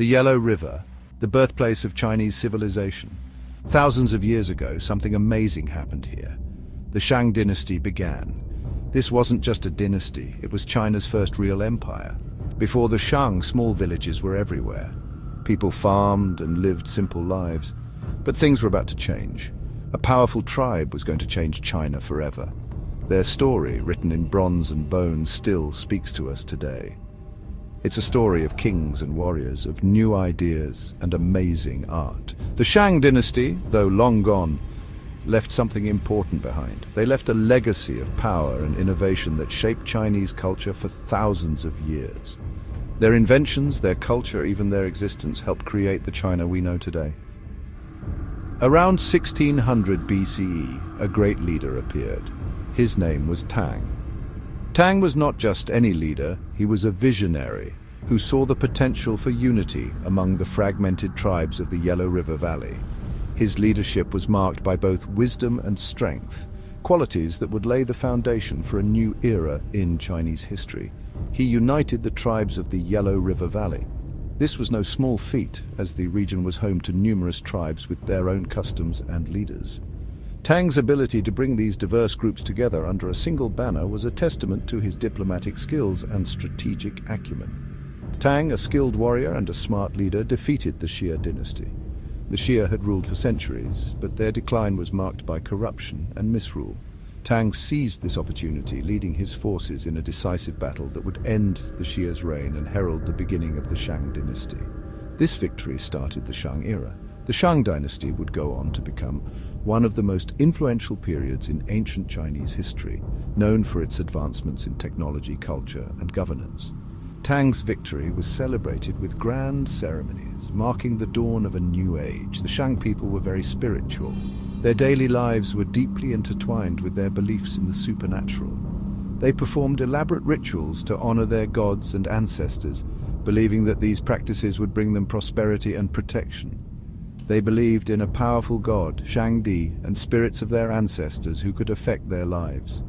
The Yellow River, the birthplace of Chinese civilization. Thousands of years ago, something amazing happened here. The Shang dynasty began. This wasn't just a dynasty, it was China's first real empire. Before the Shang, small villages were everywhere. People farmed and lived simple lives. But things were about to change. A powerful tribe was going to change China forever. Their story, written in bronze and bone, still speaks to us today. It's a story of kings and warriors, of new ideas and amazing art. The Shang dynasty, though long gone, left something important behind. They left a legacy of power and innovation that shaped Chinese culture for thousands of years. Their inventions, their culture, even their existence helped create the China we know today. Around 1600 BCE, a great leader appeared. His name was Tang. Tang was not just any leader, he was a visionary who saw the potential for unity among the fragmented tribes of the Yellow River Valley. His leadership was marked by both wisdom and strength, qualities that would lay the foundation for a new era in Chinese history. He united the tribes of the Yellow River Valley. This was no small feat, as the region was home to numerous tribes with their own customs and leaders. Tang's ability to bring these diverse groups together under a single banner was a testament to his diplomatic skills and strategic acumen. Tang, a skilled warrior and a smart leader, defeated the Xia dynasty. The Xia had ruled for centuries, but their decline was marked by corruption and misrule. Tang seized this opportunity, leading his forces in a decisive battle that would end the Xia's reign and herald the beginning of the Shang dynasty. This victory started the Shang era. The Shang dynasty would go on to become one of the most influential periods in ancient Chinese history, known for its advancements in technology, culture, and governance. Tang's victory was celebrated with grand ceremonies, marking the dawn of a new age. The Shang people were very spiritual. Their daily lives were deeply intertwined with their beliefs in the supernatural. They performed elaborate rituals to honor their gods and ancestors, believing that these practices would bring them prosperity and protection. They believed in a powerful god, Shang and spirits of their ancestors who could affect their lives.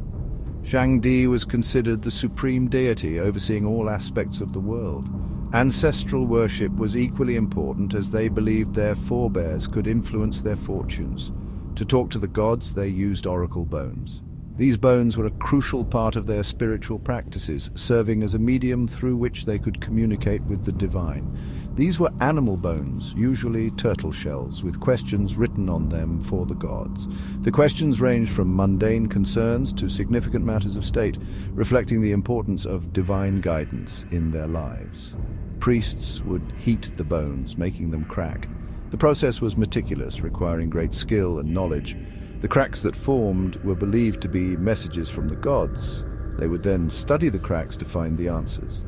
Shang was considered the supreme deity overseeing all aspects of the world. Ancestral worship was equally important, as they believed their forebears could influence their fortunes. To talk to the gods, they used oracle bones. These bones were a crucial part of their spiritual practices, serving as a medium through which they could communicate with the divine. These were animal bones, usually turtle shells, with questions written on them for the gods. The questions ranged from mundane concerns to significant matters of state, reflecting the importance of divine guidance in their lives. Priests would heat the bones, making them crack. The process was meticulous, requiring great skill and knowledge. The cracks that formed were believed to be messages from the gods. They would then study the cracks to find the answers.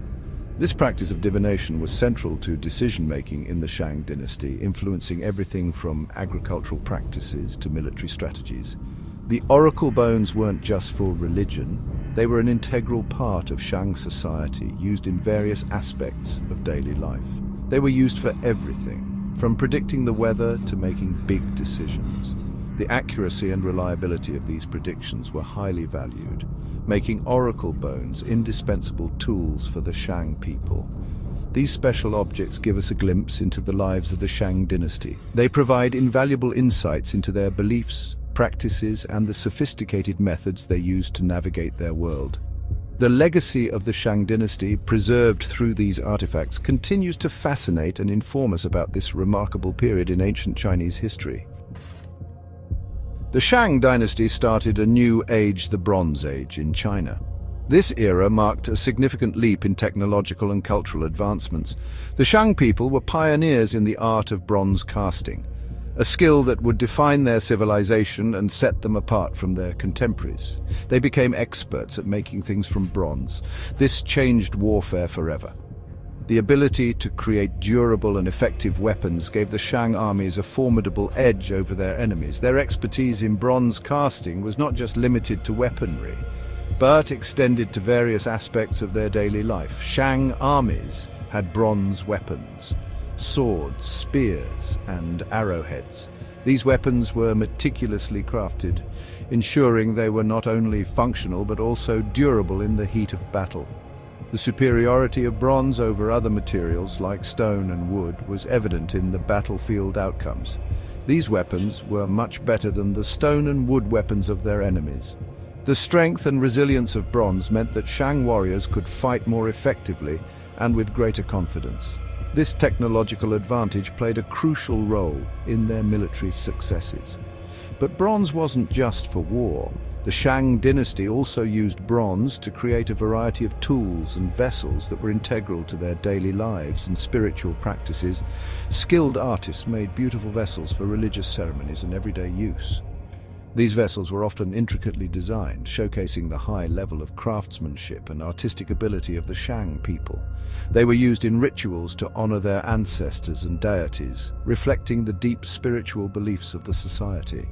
This practice of divination was central to decision-making in the Shang dynasty, influencing everything from agricultural practices to military strategies. The oracle bones weren't just for religion, they were an integral part of Shang society, used in various aspects of daily life. They were used for everything, from predicting the weather to making big decisions. The accuracy and reliability of these predictions were highly valued, making oracle bones indispensable tools for the Shang people. These special objects give us a glimpse into the lives of the Shang dynasty. They provide invaluable insights into their beliefs, practices, and the sophisticated methods they used to navigate their world. The legacy of the Shang dynasty, preserved through these artifacts, continues to fascinate and inform us about this remarkable period in ancient Chinese history. The Shang dynasty started a new age, the Bronze Age, in China. This era marked a significant leap in technological and cultural advancements. The Shang people were pioneers in the art of bronze casting, a skill that would define their civilization and set them apart from their contemporaries. They became experts at making things from bronze. This changed warfare forever. The ability to create durable and effective weapons gave the Shang armies a formidable edge over their enemies. Their expertise in bronze casting was not just limited to weaponry, but extended to various aspects of their daily life. Shang armies had bronze weapons, swords, spears, and arrowheads. These weapons were meticulously crafted, ensuring they were not only functional but also durable in the heat of battle. The superiority of bronze over other materials like stone and wood was evident in the battlefield outcomes. These weapons were much better than the stone and wood weapons of their enemies. The strength and resilience of bronze meant that Shang warriors could fight more effectively and with greater confidence. This technological advantage played a crucial role in their military successes. But bronze wasn't just for war. The Shang dynasty also used bronze to create a variety of tools and vessels that were integral to their daily lives and spiritual practices. Skilled artists made beautiful vessels for religious ceremonies and everyday use. These vessels were often intricately designed, showcasing the high level of craftsmanship and artistic ability of the Shang people. They were used in rituals to honor their ancestors and deities, reflecting the deep spiritual beliefs of the society.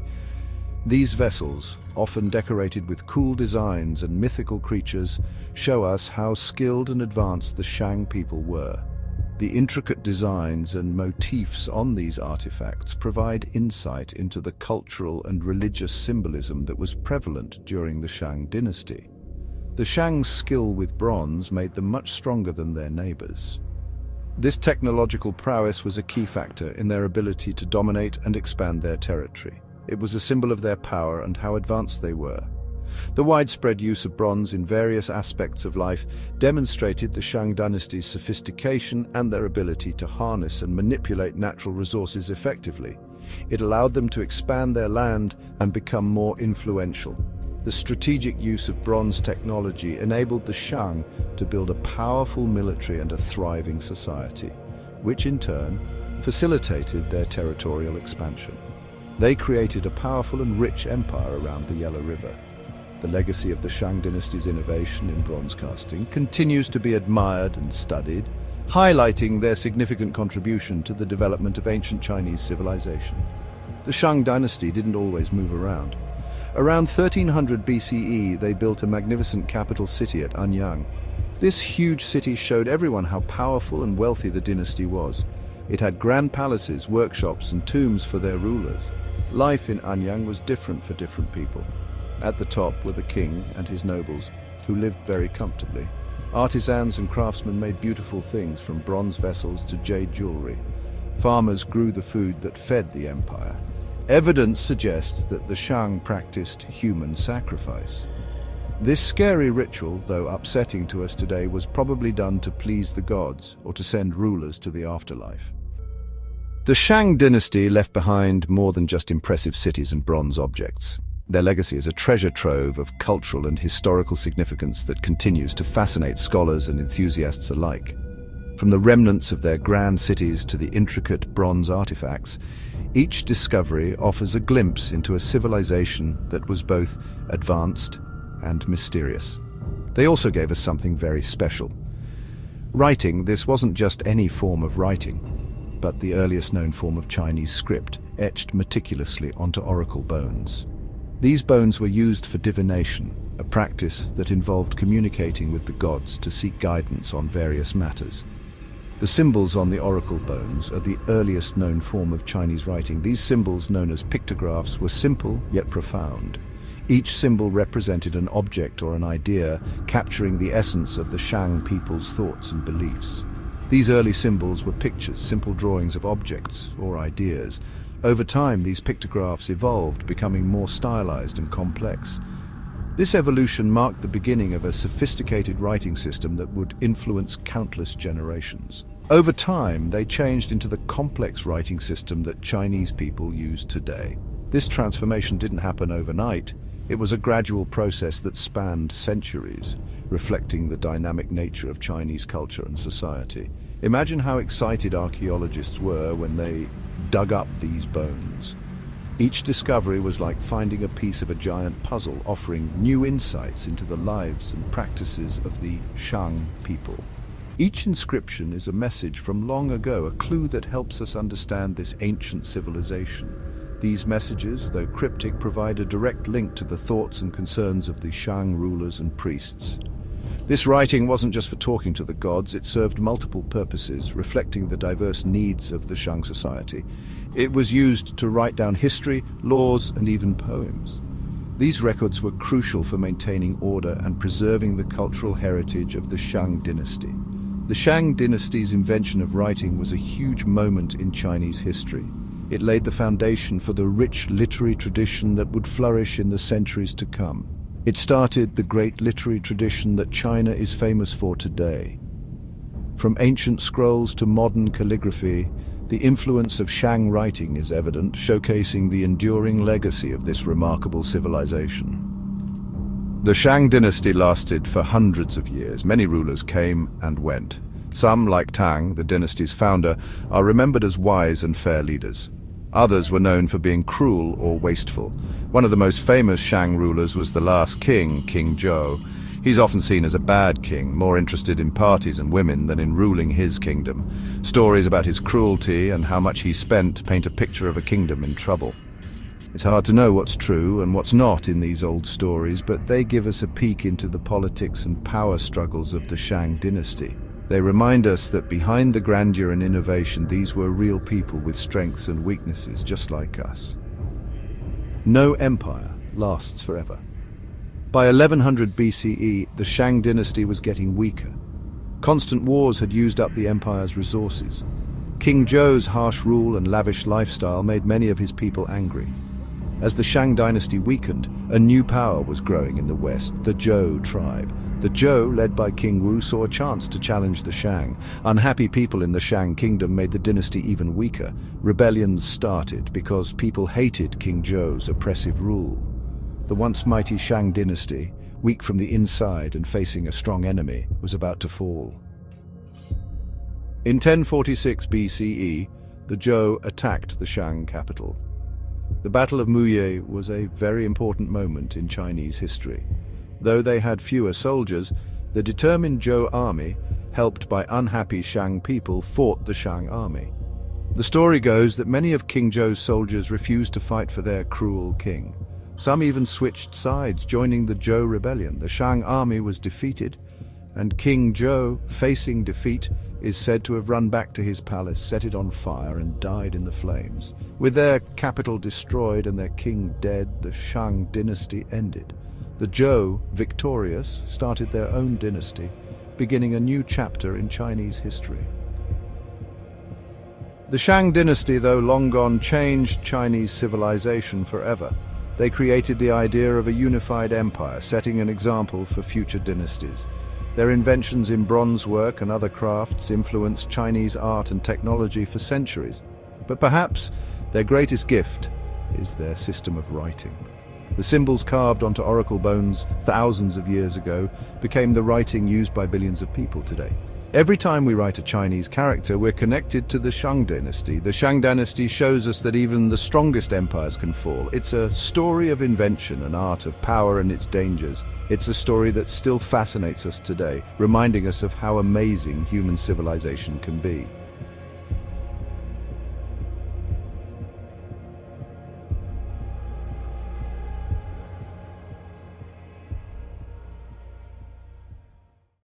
These vessels, often decorated with cool designs and mythical creatures, show us how skilled and advanced the Shang people were. The intricate designs and motifs on these artifacts provide insight into the cultural and religious symbolism that was prevalent during the Shang dynasty. The Shang's skill with bronze made them much stronger than their neighbors. This technological prowess was a key factor in their ability to dominate and expand their territory. It was a symbol of their power and how advanced they were. The widespread use of bronze in various aspects of life demonstrated the Shang dynasty's sophistication and their ability to harness and manipulate natural resources effectively. It allowed them to expand their land and become more influential. The strategic use of bronze technology enabled the Shang to build a powerful military and a thriving society, which in turn facilitated their territorial expansion. They created a powerful and rich empire around the Yellow River. The legacy of the Shang dynasty's innovation in bronze casting continues to be admired and studied, highlighting their significant contribution to the development of ancient Chinese civilization. The Shang dynasty didn't always move around. Around 1300 BCE, they built a magnificent capital city at Anyang. This huge city showed everyone how powerful and wealthy the dynasty was. It had grand palaces, workshops, and tombs for their rulers. Life in Anyang was different for different people. At the top were the king and his nobles, who lived very comfortably. Artisans and craftsmen made beautiful things, from bronze vessels to jade jewelry. Farmers grew the food that fed the empire. Evidence suggests that the Shang practiced human sacrifice. This scary ritual, though upsetting to us today, was probably done to please the gods or to send rulers to the afterlife. The Shang dynasty left behind more than just impressive cities and bronze objects. Their legacy is a treasure trove of cultural and historical significance that continues to fascinate scholars and enthusiasts alike. From the remnants of their grand cities to the intricate bronze artifacts, each discovery offers a glimpse into a civilization that was both advanced and mysterious. They also gave us something very special. Writing. This wasn't just any form of writing, but the earliest known form of Chinese script, etched meticulously onto oracle bones. These bones were used for divination, a practice that involved communicating with the gods to seek guidance on various matters. The symbols on the oracle bones are the earliest known form of Chinese writing. These symbols, known as pictographs, were simple yet profound. Each symbol represented an object or an idea, capturing the essence of the Shang people's thoughts and beliefs. These early symbols were pictures, simple drawings of objects or ideas. Over time, these pictographs evolved, becoming more stylized and complex. This evolution marked the beginning of a sophisticated writing system that would influence countless generations. Over time, they changed into the complex writing system that Chinese people use today. This transformation didn't happen overnight. It was a gradual process that spanned centuries, reflecting the dynamic nature of Chinese culture and society. Imagine how excited archaeologists were when they dug up these bones. Each discovery was like finding a piece of a giant puzzle, offering new insights into the lives and practices of the Shang people. Each inscription is a message from long ago, a clue that helps us understand this ancient civilization. These messages, though cryptic, provide a direct link to the thoughts and concerns of the Shang rulers and priests. This writing wasn't just for talking to the gods, it served multiple purposes, reflecting the diverse needs of the Shang society. It was used to write down history, laws, and even poems. These records were crucial for maintaining order and preserving the cultural heritage of the Shang dynasty. The Shang dynasty's invention of writing was a huge moment in Chinese history. It laid the foundation for the rich literary tradition that would flourish in the centuries to come. It started the great literary tradition that China is famous for today. From ancient scrolls to modern calligraphy, the influence of Shang writing is evident, showcasing the enduring legacy of this remarkable civilization. The Shang dynasty lasted for hundreds of years. Many rulers came and went. Some, like Tang, the dynasty's founder, are remembered as wise and fair leaders. Others were known for being cruel or wasteful. One of the most famous Shang rulers was the last king, King Zhou. He's often seen as a bad king, more interested in parties and women than in ruling his kingdom. Stories about his cruelty and how much he spent paint a picture of a kingdom in trouble. It's hard to know what's true and what's not in these old stories, but they give us a peek into the politics and power struggles of the Shang dynasty. They remind us that behind the grandeur and innovation, these were real people with strengths and weaknesses, just like us. No empire lasts forever. By 1100 BCE, the Shang dynasty was getting weaker. Constant wars had used up the empire's resources. King Zhou's harsh rule and lavish lifestyle made many of his people angry. As the Shang dynasty weakened, a new power was growing in the west, the Zhou tribe. The Zhou, led by King Wu, saw a chance to challenge the Shang. Unhappy people in the Shang kingdom made the dynasty even weaker. Rebellions started because people hated King Zhou's oppressive rule. The once mighty Shang dynasty, weak from the inside and facing a strong enemy, was about to fall. In 1046 BCE, the Zhou attacked the Shang capital. The Battle of Muye was a very important moment in Chinese history. Though they had fewer soldiers, the determined Zhou army, helped by unhappy Shang people, fought the Shang army. The story goes that many of King Zhou's soldiers refused to fight for their cruel king. Some even switched sides, joining the Zhou rebellion. The Shang army was defeated, and King Zhou, facing defeat, is said to have run back to his palace, set it on fire, and died in the flames. With their capital destroyed and their king dead, the Shang dynasty ended. The Zhou, victorious, started their own dynasty, beginning a new chapter in Chinese history. The Shang dynasty, though long gone, changed Chinese civilization forever. They created the idea of a unified empire, setting an example for future dynasties. Their inventions in bronze work and other crafts influenced Chinese art and technology for centuries. But perhaps their greatest gift is their system of writing. The symbols carved onto oracle bones thousands of years ago became the writing used by billions of people today. Every time we write a Chinese character, we're connected to the Shang dynasty. The Shang dynasty shows us that even the strongest empires can fall. It's a story of invention, an art of power and its dangers. It's a story that still fascinates us today, reminding us of how amazing human civilization can be.